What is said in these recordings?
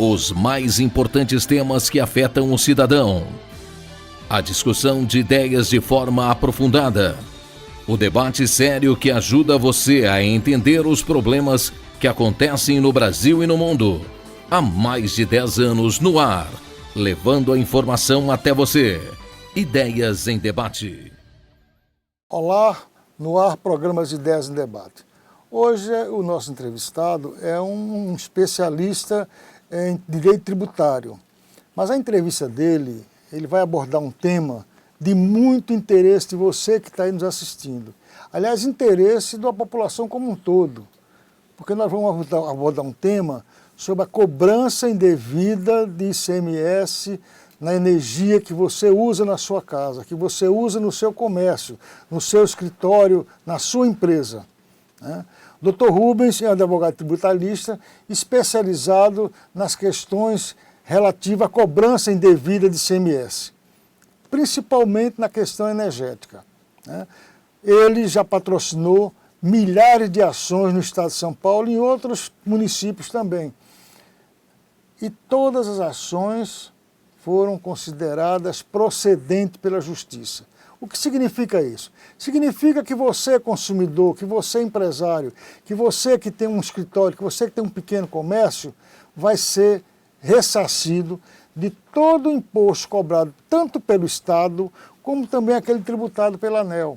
Os mais importantes temas que afetam o cidadão. A discussão de ideias de forma aprofundada. O debate sério que ajuda você a entender os problemas que acontecem no Brasil e no mundo. Há mais de 10 anos no ar, levando a informação até você. Ideias em Debate. Olá, no ar, programas de Ideias em Debate. Hoje o nosso entrevistado é um especialista em direito tributário. Mas a entrevista dele, ele vai abordar um tema de muito interesse de você que está aí nos assistindo. Aliás, interesse da população como um todo. Porque nós vamos abordar um tema sobre a cobrança indevida de ICMS na energia que você usa na sua casa, que você usa no seu comércio, no seu escritório, na sua empresa. O Dr. Rubens é um advogado tributarista especializado nas questões relativas à cobrança indevida de ICMS, principalmente na questão energética. Ele já patrocinou milhares de ações no estado de São Paulo e em outros municípios também. E todas as ações foram consideradas procedentes pela Justiça. O que significa isso? Significa que você, consumidor, que você, empresário, que você que tem um escritório, que você que tem um pequeno comércio, vai ser ressarcido de todo o imposto cobrado tanto pelo Estado como também aquele tributado pela ANEEL.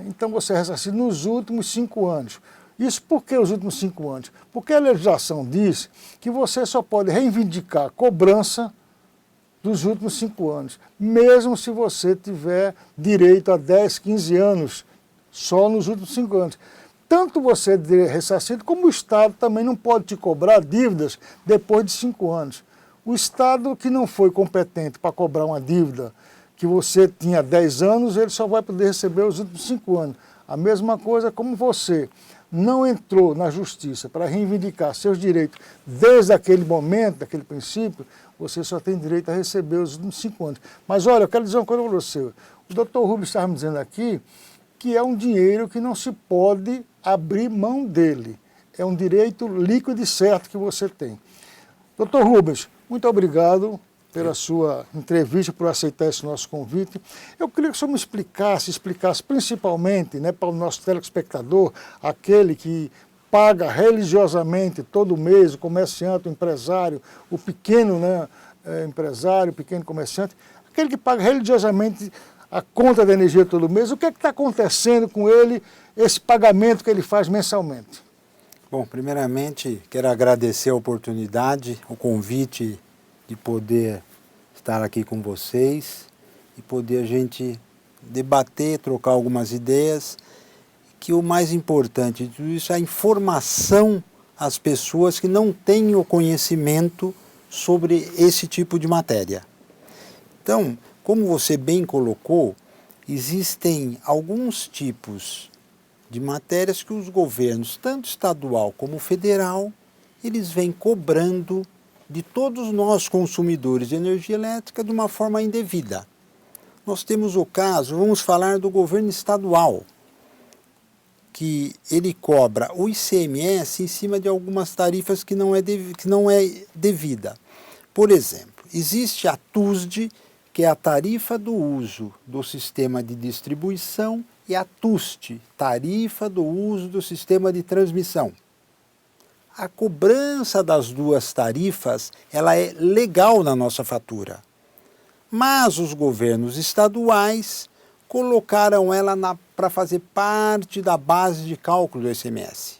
Então você é ressarcido nos últimos 5 anos. Isso por que os últimos 5 anos? Porque a legislação diz que você só pode reivindicar cobrança dos últimos 5 anos, mesmo se você tiver direito a 10, 15 anos, só nos últimos 5 anos. Tanto você é ressarcido, como o Estado também não pode te cobrar dívidas depois de 5 anos. O Estado que não foi competente para cobrar uma dívida que você tinha 10 anos, ele só vai poder receber os últimos 5 anos. A mesma coisa como você não entrou na Justiça para reivindicar seus direitos desde aquele momento, daquele princípio, você só tem direito a receber os últimos 5 anos. Mas olha, eu quero dizer uma coisa para você. O Dr. Rubens estava me dizendo aqui que é um dinheiro que não se pode abrir mão dele. É um direito líquido e certo que você tem. Dr. Rubens, muito obrigado pela sua entrevista, por aceitar esse nosso convite. Eu queria que o senhor me explicasse principalmente, para o nosso telespectador, aquele que paga religiosamente todo mês, o comerciante, o empresário, o pequeno empresário, o pequeno comerciante, aquele que paga religiosamente a conta da energia todo mês, o que é que está acontecendo com ele, esse pagamento que ele faz mensalmente? Bom, primeiramente, quero agradecer a oportunidade, o convite de poder estar aqui com vocês e poder a gente debater, trocar algumas ideias, que o mais importante de tudo isso é a informação às pessoas que não têm o conhecimento sobre esse tipo de matéria. Então, como você bem colocou, existem alguns tipos de matérias que os governos, tanto estadual como federal, eles vêm cobrando de todos nós consumidores de energia elétrica de uma forma indevida. Nós temos o caso, vamos falar do governo estadual, que ele cobra o ICMS em cima de algumas tarifas que não é devida. Por exemplo, existe a TUSD, que é a tarifa do uso do sistema de distribuição, e a TUST, tarifa do uso do sistema de transmissão. A cobrança das duas tarifas, ela é legal na nossa fatura. Mas os governos estaduais colocaram ela para fazer parte da base de cálculo do ICMS.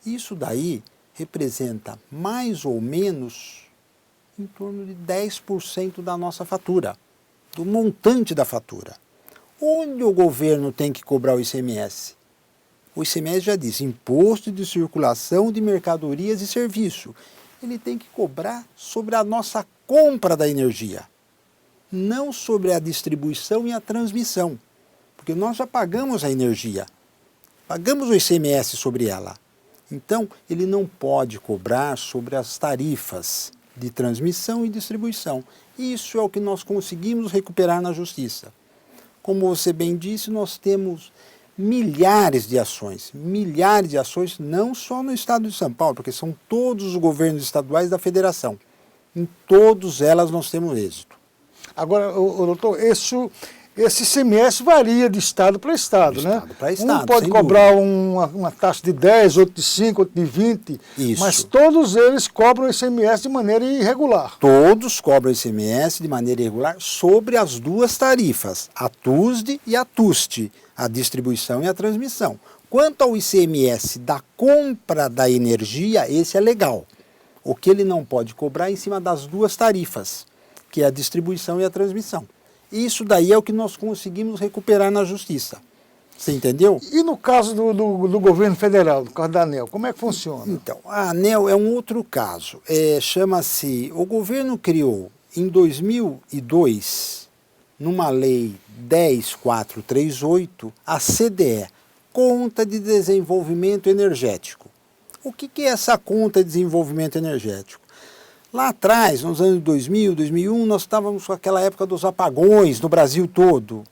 Isso daí representa mais ou menos em torno de 10% da nossa fatura, do montante da fatura. Onde o governo tem que cobrar o ICMS? O ICMS já diz, Imposto de Circulação de Mercadorias e Serviços. Ele tem que cobrar sobre a nossa compra da energia, não sobre a distribuição e a transmissão, porque nós já pagamos a energia, pagamos o ICMS sobre ela. Então, ele não pode cobrar sobre as tarifas de transmissão e distribuição. Isso é o que nós conseguimos recuperar na Justiça. Como você bem disse, nós temos milhares de ações, não só no estado de São Paulo, porque são todos os governos estaduais da federação. Em todas elas nós temos êxito. Agora, doutor, esse ICMS varia de estado para estado, né? Para estado, um pode cobrar uma taxa de 10, outro de 5, outro de 20, Isso. Mas todos eles cobram ICMS de maneira irregular. Todos cobram ICMS de maneira irregular sobre as duas tarifas, a TUSD e a TUST, a distribuição e a transmissão. Quanto ao ICMS da compra da energia, esse é legal. O que ele não pode cobrar é em cima das duas tarifas, que é a distribuição e a transmissão. Isso daí é o que nós conseguimos recuperar na justiça. Você entendeu? E no caso do governo federal, no caso da ANEEL, como é que funciona? Então, a ANEEL é um outro caso. Chama-se, o governo criou em 2002, numa lei 10.438, a CDE, Conta de Desenvolvimento Energético. O que é essa conta de desenvolvimento energético? Lá atrás, nos anos 2000, 2001, nós estávamos com aquela época dos apagões no Brasil todo.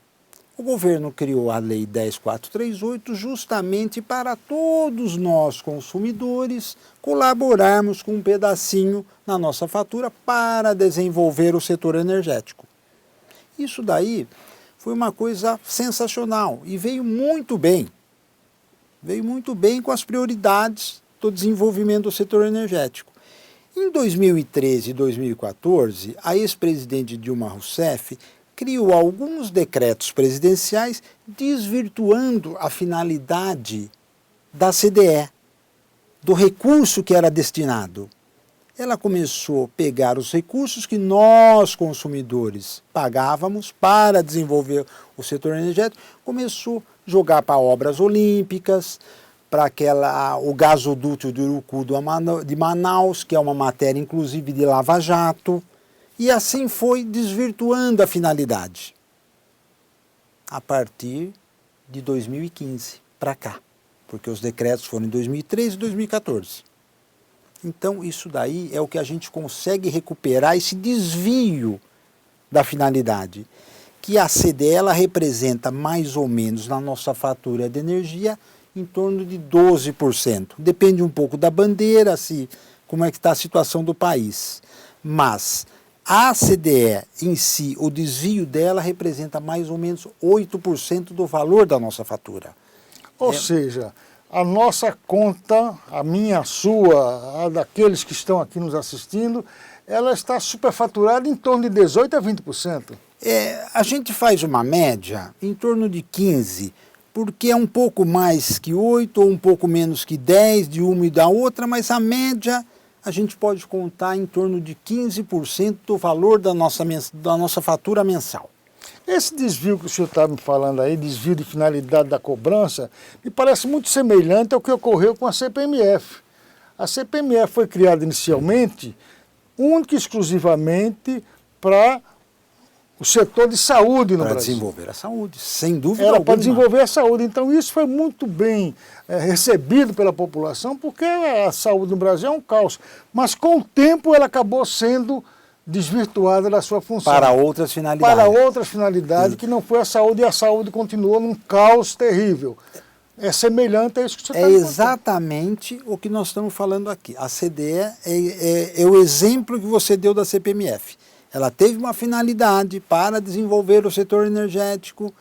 O governo criou a Lei 10.438 justamente para todos nós, consumidores, colaborarmos com um pedacinho na nossa fatura para desenvolver o setor energético. Isso daí foi uma coisa sensacional e veio muito bem. Veio muito bem com as prioridades do desenvolvimento do setor energético. Em 2013 e 2014, a ex-presidente Dilma Rousseff criou alguns decretos presidenciais desvirtuando a finalidade da CDE, do recurso que era destinado. Ela começou a pegar os recursos que nós, consumidores, pagávamos para desenvolver o setor energético, começou a jogar para obras olímpicas, para o gasoduto de Urucu de Manaus, que é uma matéria inclusive de Lava Jato, e assim foi desvirtuando a finalidade. A partir de 2015 para cá, porque os decretos foram em 2013 e 2014. Então isso daí é o que a gente consegue recuperar, esse desvio da finalidade, que a CDE ela representa mais ou menos na nossa fatura de energia em torno de 12%. Depende um pouco da bandeira, como é que está a situação do país. Mas a CDE em si, o desvio dela representa mais ou menos 8% do valor da nossa fatura. Ou seja, a nossa conta, a minha, a sua, a daqueles que estão aqui nos assistindo, ela está superfaturada em torno de 18% a 20%. A gente faz uma média em torno de 15%, porque é um pouco mais que 8 ou um pouco menos que 10 de uma e da outra, mas a média a gente pode contar em torno de 15% do valor da nossa fatura mensal. Esse desvio que o senhor está me falando aí, desvio de finalidade da cobrança, me parece muito semelhante ao que ocorreu com a CPMF. A CPMF foi criada inicialmente, única e exclusivamente para o setor de saúde no Brasil. Para desenvolver a saúde, sem dúvida alguma. alguma. Para desenvolver a saúde. Então isso foi muito bem recebido pela população, porque a saúde no Brasil é um caos. Mas com o tempo ela acabou sendo desvirtuada da sua função. Para outras finalidades. Para outras finalidades, que não foi a saúde, e a saúde continuou num caos terrível. É semelhante a isso que você está É contando. exatamente o que nós estamos falando aqui. A CDE é o exemplo que você deu da CPMF. Ela teve uma finalidade para desenvolver o setor energético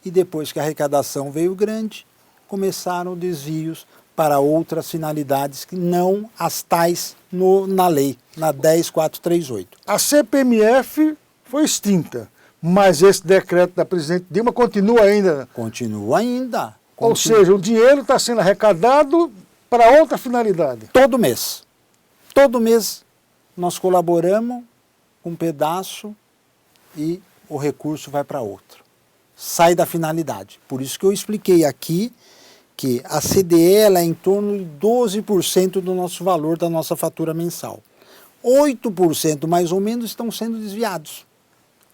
e depois que a arrecadação veio grande, começaram desvios para outras finalidades que não as tais na lei, na 10.438. A CPMF foi extinta, mas esse decreto da presidente Dilma continua ainda. Continua ainda. Ou seja, o dinheiro está sendo arrecadado para outra finalidade. Todo mês. Todo mês nós colaboramos com um pedaço e o recurso vai para outro. Sai da finalidade. Por isso que eu expliquei aqui que a CDE ela é em torno de 12% do nosso valor da nossa fatura mensal. 8% mais ou menos estão sendo desviados.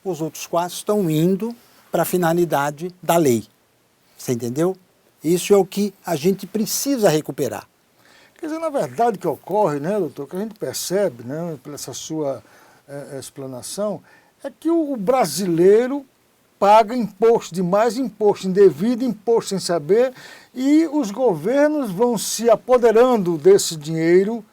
Os outros 4% estão indo para a finalidade da lei. Você entendeu? Isso é o que a gente precisa recuperar. Quer dizer, na verdade o que ocorre, né, doutor, que a gente percebe, né, pela essa sua explanação, é que o brasileiro paga imposto demais, imposto indevido, imposto sem saber, e os governos vão se apoderando desse dinheiro,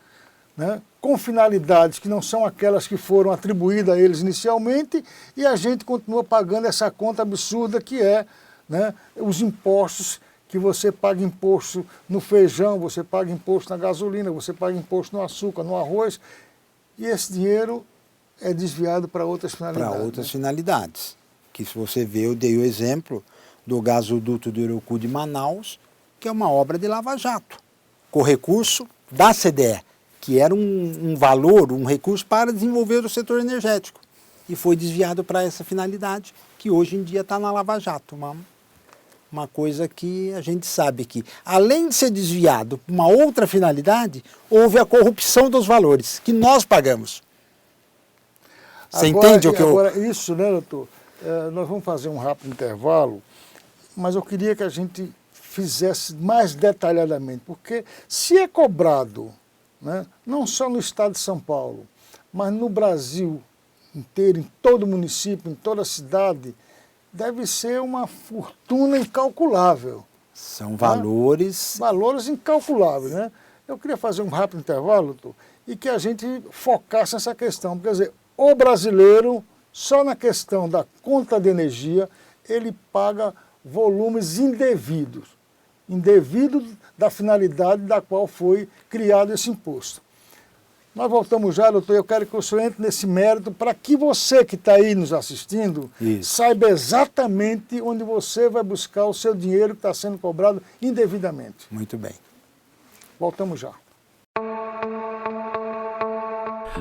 né, com finalidades que não são aquelas que foram atribuídas a eles inicialmente, e a gente continua pagando essa conta absurda que é, né, os impostos, que você paga imposto no feijão, você paga imposto na gasolina, você paga imposto no açúcar, no arroz, e esse dinheiro é desviado para outras finalidades. Para outras finalidades. Que se você ver, eu dei o exemplo do gasoduto do Urucu de Manaus, que é uma obra de lava-jato, com recurso da CDE, que era um valor, um recurso para desenvolver o setor energético. E foi desviado para essa finalidade, que hoje em dia está na Lava Jato. Uma coisa que a gente sabe que, além de ser desviado para uma outra finalidade, houve a corrupção dos valores, que nós pagamos. Você entende o que eu... Agora, isso, né, doutor? Nós vamos fazer um rápido intervalo, mas eu queria que a gente fizesse mais detalhadamente, porque se é cobrado, né, não só no estado de São Paulo, mas no Brasil inteiro, em todo município, em toda cidade, deve ser uma fortuna incalculável. São valores... Né? Valores incalculáveis, né? Eu queria fazer um rápido intervalo, doutor, e que a gente focasse nessa questão. Quer dizer, o brasileiro, só na questão da conta de energia, ele paga volumes indevidos da finalidade da qual foi criado esse imposto. Nós voltamos já, doutor, eu quero que o senhor entre nesse mérito para que você que está aí nos assistindo saiba exatamente onde você vai buscar o seu dinheiro que está sendo cobrado indevidamente. Muito bem. Voltamos já.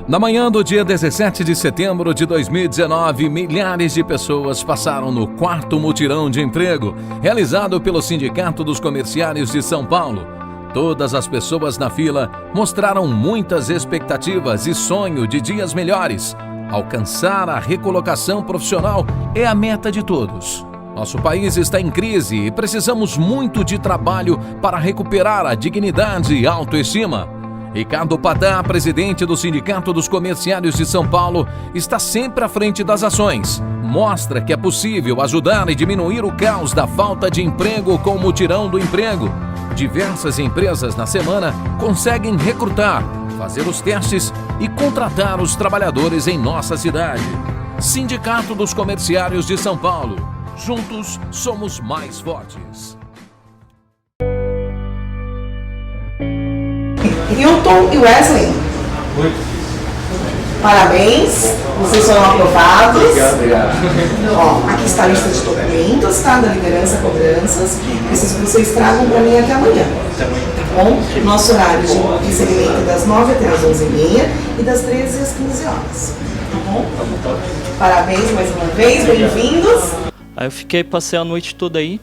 Na manhã do dia 17 de setembro de 2019, milhares de pessoas passaram no 4º mutirão de emprego, realizado pelo Sindicato dos Comerciários de São Paulo. Todas as pessoas na fila mostraram muitas expectativas e sonho de dias melhores. Alcançar a recolocação profissional é a meta de todos. Nosso país está em crise e precisamos muito de trabalho para recuperar a dignidade e autoestima. Ricardo Padá, presidente do Sindicato dos Comerciários de São Paulo, está sempre à frente das ações. Mostra que é possível ajudar e diminuir o caos da falta de emprego com o mutirão do emprego. Diversas empresas na semana conseguem recrutar, fazer os testes e contratar os trabalhadores em nossa cidade. Sindicato dos Comerciários de São Paulo. Juntos somos mais fortes. Hilton e Wesley. Parabéns, vocês foram aprovados. Obrigado. Ó, aqui está a lista de documentos, tá? Da liderança cobranças. Preciso que vocês tragam para mim até amanhã. Tá bom? Nosso horário de recebimento é das 9 até as 11h30 e das 13 às 15 horas. Tá bom? Parabéns mais uma vez, bem-vindos. Aí eu passei a noite toda aí,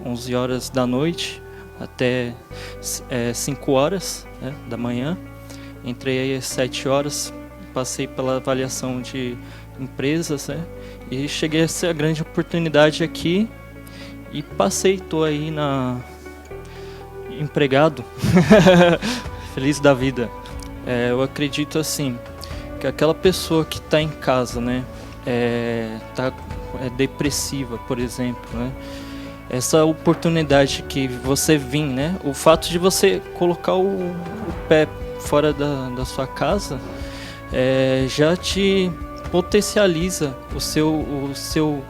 11 horas da noite até 5 horas, né, da manhã. Entrei aí às 7 horas, passei pela avaliação de empresas, né, e cheguei a essa grande oportunidade aqui e passei, tô aí empregado, feliz da vida. Eu acredito assim, que aquela pessoa que está em casa, né, é depressiva, por exemplo, né, essa oportunidade que você vir, né, o fato de você colocar o pé fora da sua casa já te potencializa o seu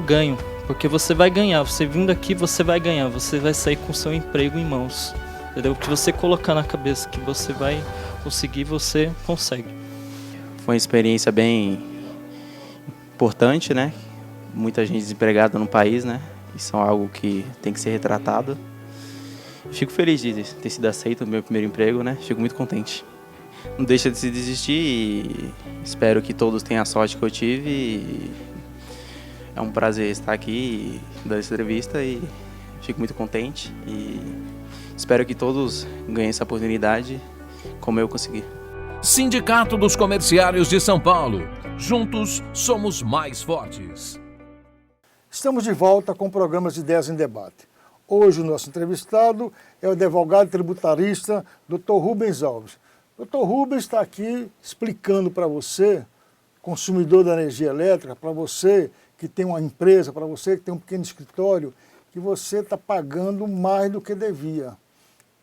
ganho, porque você vai ganhar, você vindo aqui você vai ganhar, você vai sair com o seu emprego em mãos, entendeu? O que você colocar na cabeça que você vai conseguir, você consegue. Foi uma experiência bem importante, né? Muita gente desempregada no país, né? Isso é algo que tem que ser retratado. Fico feliz de ter sido aceito no meu primeiro emprego, né? Fico muito contente. Não deixa de se desistir e espero que todos tenham a sorte que eu tive. E é um prazer estar aqui dando essa entrevista e fico muito contente. E espero que todos ganhem essa oportunidade como eu consegui. Sindicato dos Comerciários de São Paulo. Juntos somos mais fortes. Estamos de volta com programas de Ideias em Debate. Hoje o nosso entrevistado é o advogado tributarista Dr. Rubens Alves. Dr. Rubens está aqui explicando para você consumidor da energia elétrica, para você que tem uma empresa, para você que tem um pequeno escritório, que você está pagando mais do que devia.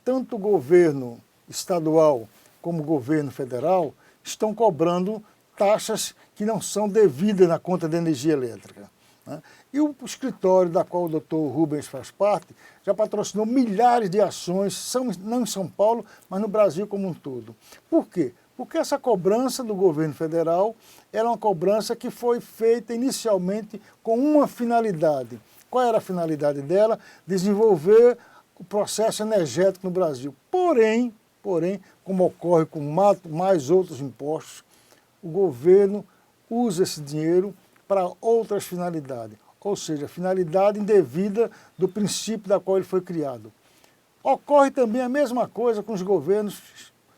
Tanto o governo estadual como o governo federal estão cobrando taxas que não são devidas na conta de energia elétrica, né? E o escritório da qual o doutor Rubens faz parte já patrocinou milhares de ações, não em São Paulo, mas no Brasil como um todo. Por quê? Porque essa cobrança do governo federal era uma cobrança que foi feita inicialmente com uma finalidade. Qual era a finalidade dela? Desenvolver o processo energético no Brasil. Porém, como ocorre com mais outros impostos, o governo usa esse dinheiro para outras finalidades, ou seja, finalidade indevida do princípio da qual ele foi criado. Ocorre também a mesma coisa com os governos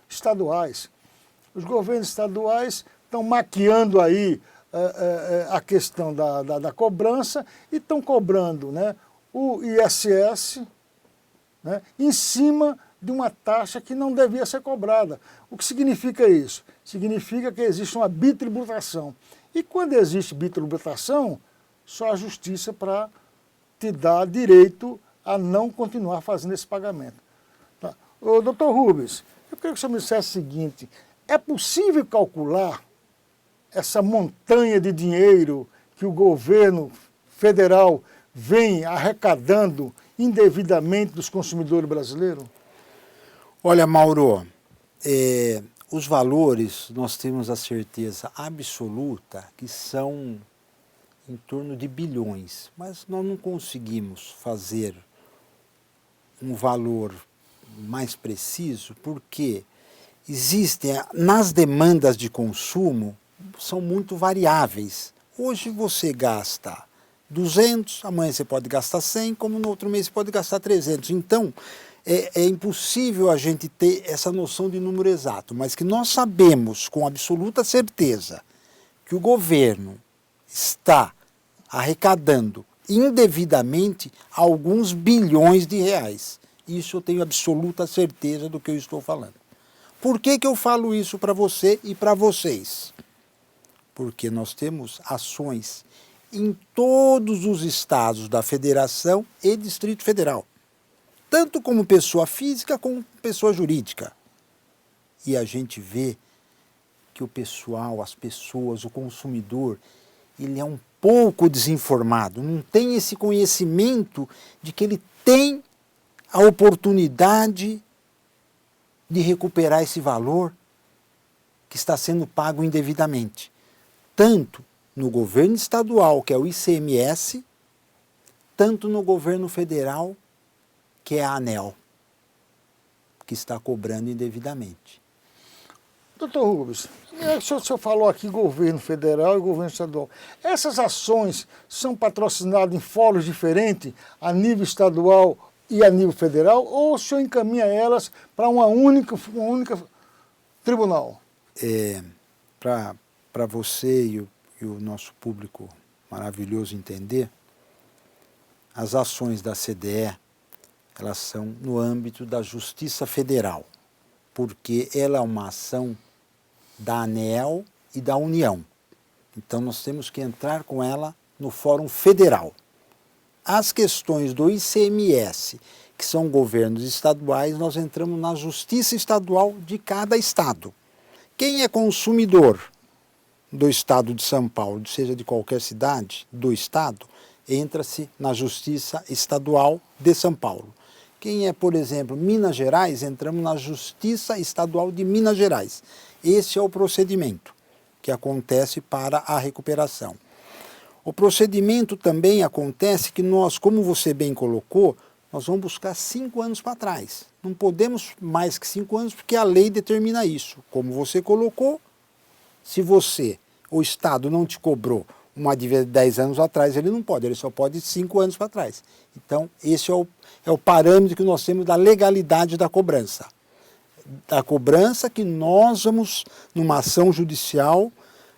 estaduais. Os governos estaduais estão maquiando aí a questão da cobrança e estão cobrando, né, o ISS, né, em cima de uma taxa que não devia ser cobrada. O que significa isso? Significa que existe uma bitributação. E quando existe bitributação, só a justiça para te dar direito a não continuar fazendo esse pagamento. Tá. Ô, doutor Rubens, eu queria que o senhor me dissesse o seguinte: é possível calcular essa montanha de dinheiro que o governo federal vem arrecadando indevidamente dos consumidores brasileiros? Olha, Mauro, os valores nós temos a certeza absoluta que são em torno de bilhões, mas nós não conseguimos fazer um valor mais preciso porque existem, nas demandas de consumo, são muito variáveis. Hoje você gasta 200, amanhã você pode gastar 100, como no outro mês você pode gastar 300. Então, é impossível a gente ter essa noção de número exato, mas que nós sabemos com absoluta certeza que o governo está arrecadando indevidamente alguns bilhões de reais. Isso eu tenho absoluta certeza do que eu estou falando. Por que eu falo isso para você e para vocês? Porque nós temos ações em todos os estados da Federação e Distrito Federal, tanto como pessoa física como pessoa jurídica. E a gente vê que o pessoal, as pessoas, o consumidor, ele é um pouco desinformado, não tem esse conhecimento de que ele tem a oportunidade de recuperar esse valor que está sendo pago indevidamente, tanto no governo estadual, que é o ICMS, tanto no governo federal, que é a ANEEL, que está cobrando indevidamente. Doutor Rubens, o senhor falou aqui governo federal e governo estadual. Essas ações são patrocinadas em fóruns diferentes, a nível estadual e a nível federal, ou o senhor encaminha elas para uma única tribunal? Para você e o nosso público maravilhoso entender, as ações da CDE, elas são no âmbito da Justiça Federal, porque ela é uma ação da ANEEL e da União. Então nós temos que entrar com ela no Fórum Federal. As questões do ICMS, que são governos estaduais, nós entramos na Justiça Estadual de cada estado. Quem é consumidor do estado de São Paulo, seja de qualquer cidade do estado, entra-se na Justiça Estadual de São Paulo. Quem é, por exemplo, Minas Gerais, entramos na Justiça Estadual de Minas Gerais. Esse é o procedimento que acontece para a recuperação. O procedimento também acontece que nós, como você bem colocou, nós vamos buscar 5 anos para trás. Não podemos mais que 5 anos porque a lei determina isso. Como você colocou, se você, o Estado, não te cobrou uma dívida de 10 anos atrás, ele não pode, ele só pode 5 anos para trás. Então, esse é o parâmetro que nós temos da legalidade da cobrança. Da cobrança que nós vamos, numa ação judicial,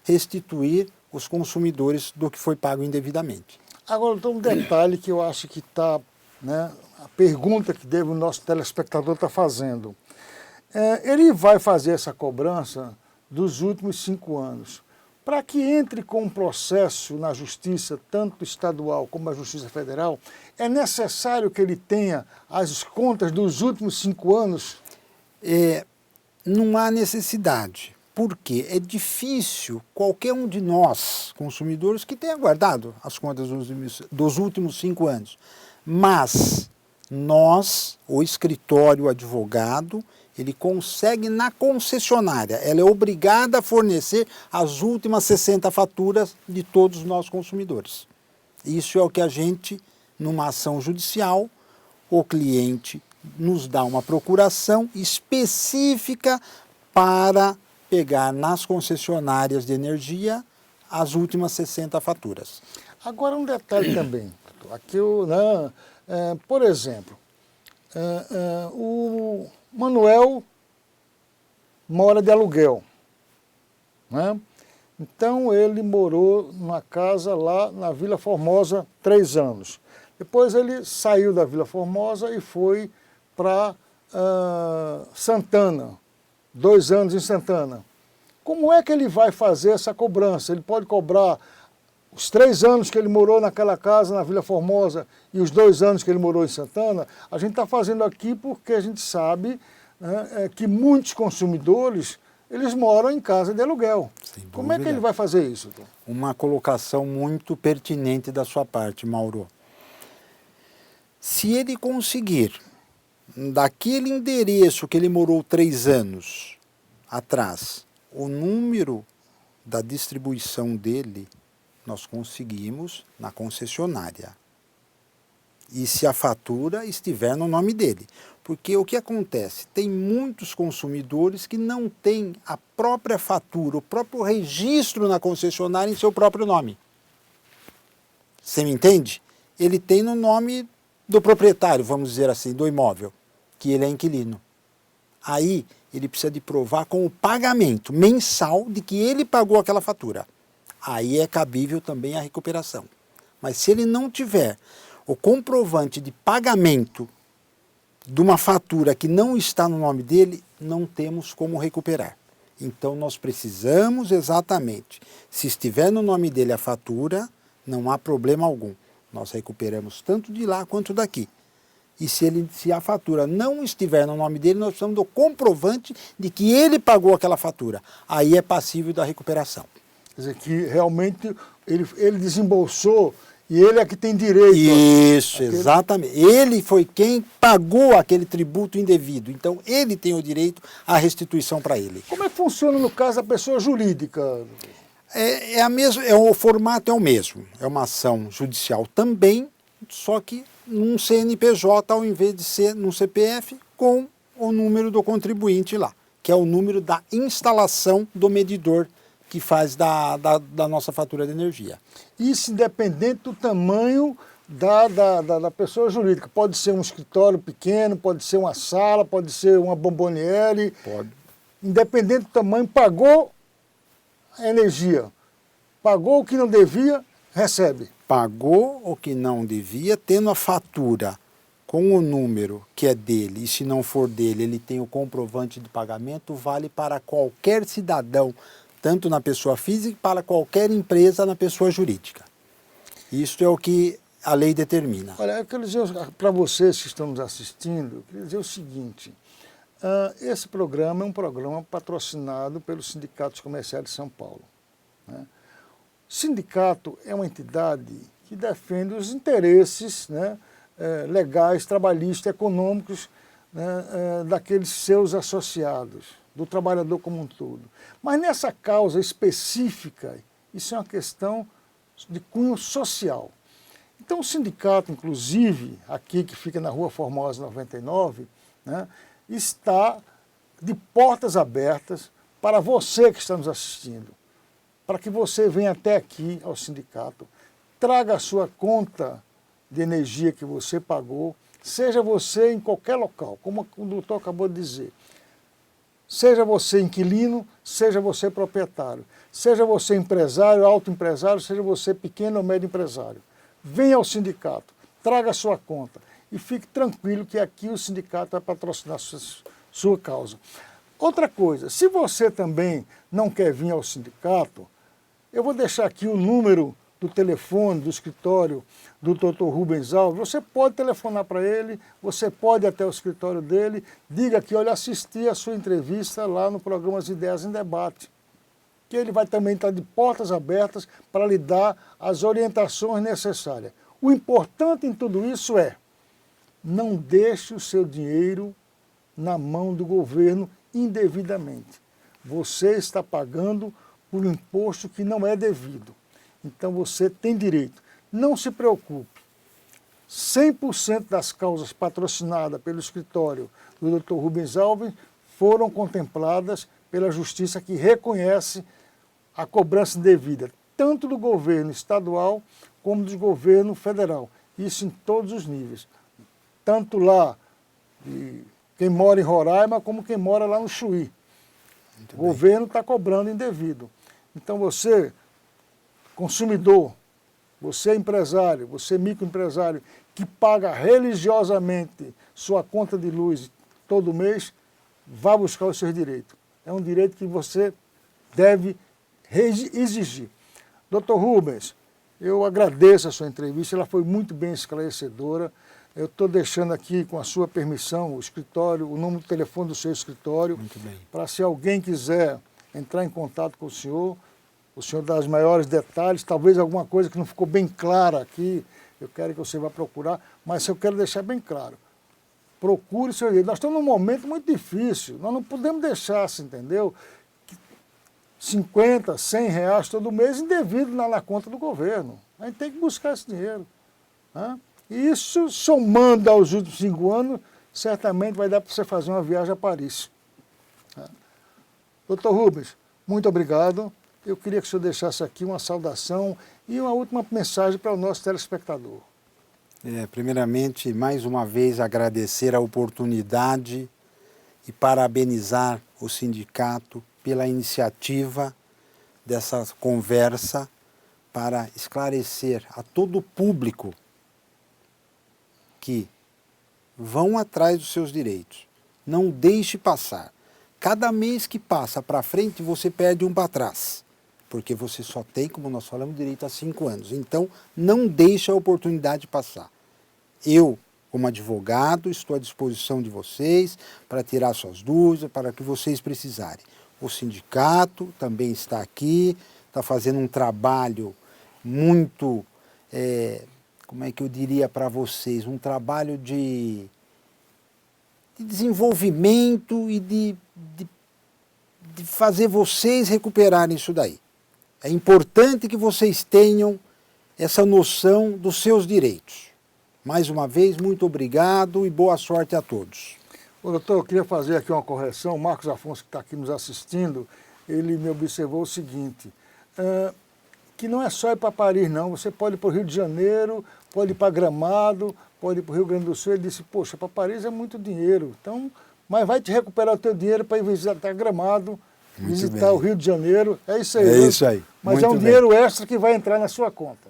restituir os consumidores do que foi pago indevidamente. Agora, tem um detalhe que eu acho que está, né, a pergunta que o nosso telespectador está fazendo. Ele vai fazer essa cobrança dos últimos 5 anos. para que entre com um processo na justiça, tanto estadual como a justiça federal, é necessário que ele tenha as contas dos últimos 5 anos? Não há necessidade, porque é difícil qualquer um de nós, consumidores, que tenha guardado as contas dos últimos 5 anos. Mas nós, o escritório, o advogado, ele consegue na concessionária, ela é obrigada a fornecer as últimas 60 faturas de todos nós consumidores. Isso é o que a gente, numa ação judicial, o cliente nos dá uma procuração específica para pegar nas concessionárias de energia as últimas 60 faturas. Agora um detalhe também, aqui por exemplo, o Manuel mora de aluguel, né? Então ele morou numa casa lá na Vila Formosa 3 anos. Depois ele saiu da Vila Formosa e foi para Santana, 2 anos em Santana. Como é que ele vai fazer essa cobrança? Ele pode cobrar os 3 anos que ele morou naquela casa na Vila Formosa e os 2 anos que ele morou em Santana? A gente está fazendo aqui porque a gente sabe, né, que muitos consumidores, eles moram em casa de aluguel. Como é que ele vai fazer isso? Uma colocação muito pertinente da sua parte, Mauro. Se ele conseguir, daquele endereço que ele morou 3 anos atrás, o número da distribuição dele, nós conseguimos na concessionária. E se a fatura estiver no nome dele. Porque o que acontece? Tem muitos consumidores que não têm a própria fatura, o próprio registro na concessionária em seu próprio nome. Você me entende? Ele tem no nome do proprietário, vamos dizer assim, do imóvel, que ele é inquilino. Aí ele precisa de provar com o pagamento mensal de que ele pagou aquela fatura. Aí é cabível também a recuperação. Mas se ele não tiver o comprovante de pagamento de uma fatura que não está no nome dele, não temos como recuperar. Então nós precisamos exatamente, se estiver no nome dele a fatura, não há problema algum. Nós recuperamos tanto de lá quanto daqui. E se a fatura não estiver no nome dele, nós precisamos do comprovante de que ele pagou aquela fatura. Aí é passível da recuperação. Quer dizer, que realmente ele desembolsou e ele é que tem direito. Isso, exatamente. Ele foi quem pagou aquele tributo indevido. Então, ele tem o direito à restituição para ele. Como é que funciona no caso da pessoa jurídica? O formato é o mesmo. É uma ação judicial também, só que num CNPJ ao invés de ser num CPF com o número do contribuinte lá, que é o número da instalação do medidor que faz da nossa fatura de energia. Isso independente do tamanho da pessoa jurídica. Pode ser um escritório pequeno, pode ser uma sala, pode ser uma bomboniere. Pode. Independente do tamanho, pagou a energia. Pagou o que não devia, recebe. Pagou o que não devia, tendo a fatura com o número que é dele, e se não for dele, ele tem o comprovante de pagamento, vale para qualquer cidadão, tanto na pessoa física, para qualquer empresa na pessoa jurídica. Isso é o que a lei determina. Olha, eu quero dizer para vocês que estão nos assistindo, eu quero dizer o seguinte, esse programa é um programa patrocinado pelo Sindicato dos Comerciários de São Paulo, né? O sindicato é uma entidade que defende os interesses, né, legais, trabalhistas, econômicos, né, daqueles seus associados, do trabalhador como um todo. Mas nessa causa específica, isso é uma questão de cunho social. Então o sindicato, inclusive, aqui que fica na Rua Formosa 99, né, está de portas abertas para você que está nos assistindo, para que você venha até aqui ao sindicato, traga a sua conta de energia que você pagou, seja você em qualquer local, como o doutor acabou de dizer. Seja você inquilino, seja você proprietário, seja você empresário, autoempresário, seja você pequeno ou médio empresário. Venha ao sindicato, traga a sua conta e fique tranquilo que aqui o sindicato vai patrocinar sua causa. Outra coisa, se você também não quer vir ao sindicato, Eu vou deixar aqui o número do telefone do escritório do Dr. Rubens Alves. Você pode telefonar para ele, você pode ir até o escritório dele, diga que, olha, assisti a sua entrevista lá no programa As Ideias em Debate, que ele vai também estar de portas abertas para lhe dar as orientações necessárias. O importante em tudo isso é, não deixe o seu dinheiro na mão do governo indevidamente. Você está pagando por um imposto que não é devido. Então você tem direito. Não se preocupe. 100% das causas patrocinadas pelo escritório do Dr. Rubens Alves foram contempladas pela Justiça, que reconhece a cobrança indevida, tanto do governo estadual como do governo federal. Isso em todos os níveis. Tanto lá de quem mora em Roraima como quem mora lá no Chuí. O governo está cobrando indevido. Então você, consumidor, você empresário, você microempresário, que paga religiosamente sua conta de luz todo mês, vá buscar os seus direitos. É um direito que você deve exigir. Dr. Rubens, eu agradeço a sua entrevista, ela foi muito bem esclarecedora. Eu estou deixando aqui, com a sua permissão, o escritório, o número de telefone do seu escritório, para se alguém quiser entrar em contato com o senhor dá os maiores detalhes, talvez alguma coisa que não ficou bem clara aqui, eu quero que você vá procurar, mas eu quero deixar bem claro, procure o seu direito. Nós estamos num momento muito difícil, nós não podemos deixar, assim, entendeu? 50, 100 reais todo mês indevido na conta do governo. A gente tem que buscar esse dinheiro. Né? E isso, somando aos últimos 5 anos, certamente vai dar para você fazer uma viagem a Paris. Doutor Rubens, muito obrigado. Eu queria que o senhor deixasse aqui uma saudação e uma última mensagem para o nosso telespectador. Primeiramente, mais uma vez, agradecer a oportunidade e parabenizar o sindicato pela iniciativa dessa conversa para esclarecer a todo o público que vão atrás dos seus direitos. Não deixe passar. Cada mês que passa para frente, você perde um para trás. Porque você só tem, como nós falamos, direito a 5 anos. Então, não deixe a oportunidade passar. Eu, como advogado, estou à disposição de vocês para tirar suas dúvidas, para o que vocês precisarem. O sindicato também está aqui, está fazendo um trabalho muito, como é que eu diria para vocês, um trabalho de desenvolvimento e de fazer vocês recuperarem isso daí. É importante que vocês tenham essa noção dos seus direitos. Mais uma vez, muito obrigado e boa sorte a todos. Ô, doutor, eu queria fazer aqui uma correção. O Marcos Afonso, que está aqui nos assistindo, ele me observou o seguinte, que não é só ir para Paris, não. Você pode ir para o Rio de Janeiro, pode ir para Gramado, pode ir para o Rio Grande do Sul. Ele disse, poxa, para Paris é muito dinheiro, então, mas vai te recuperar o teu dinheiro para ir visitar Gramado, visitar o Rio de Janeiro. É isso aí. É isso aí. Mas muito é um dinheiro extra que vai entrar na sua conta.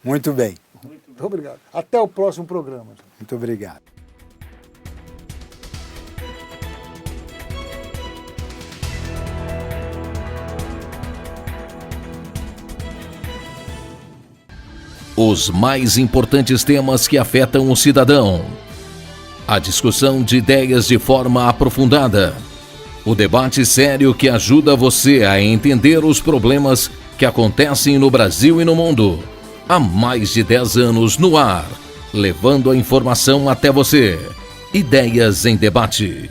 Muito bem. Muito obrigado. Até o próximo programa. Muito obrigado. Os mais importantes temas que afetam o cidadão. A discussão de ideias de forma aprofundada. O debate sério que ajuda você a entender os problemas que acontecem no Brasil e no mundo. Há mais de 10 anos no ar, levando a informação até você. Ideias em Debate.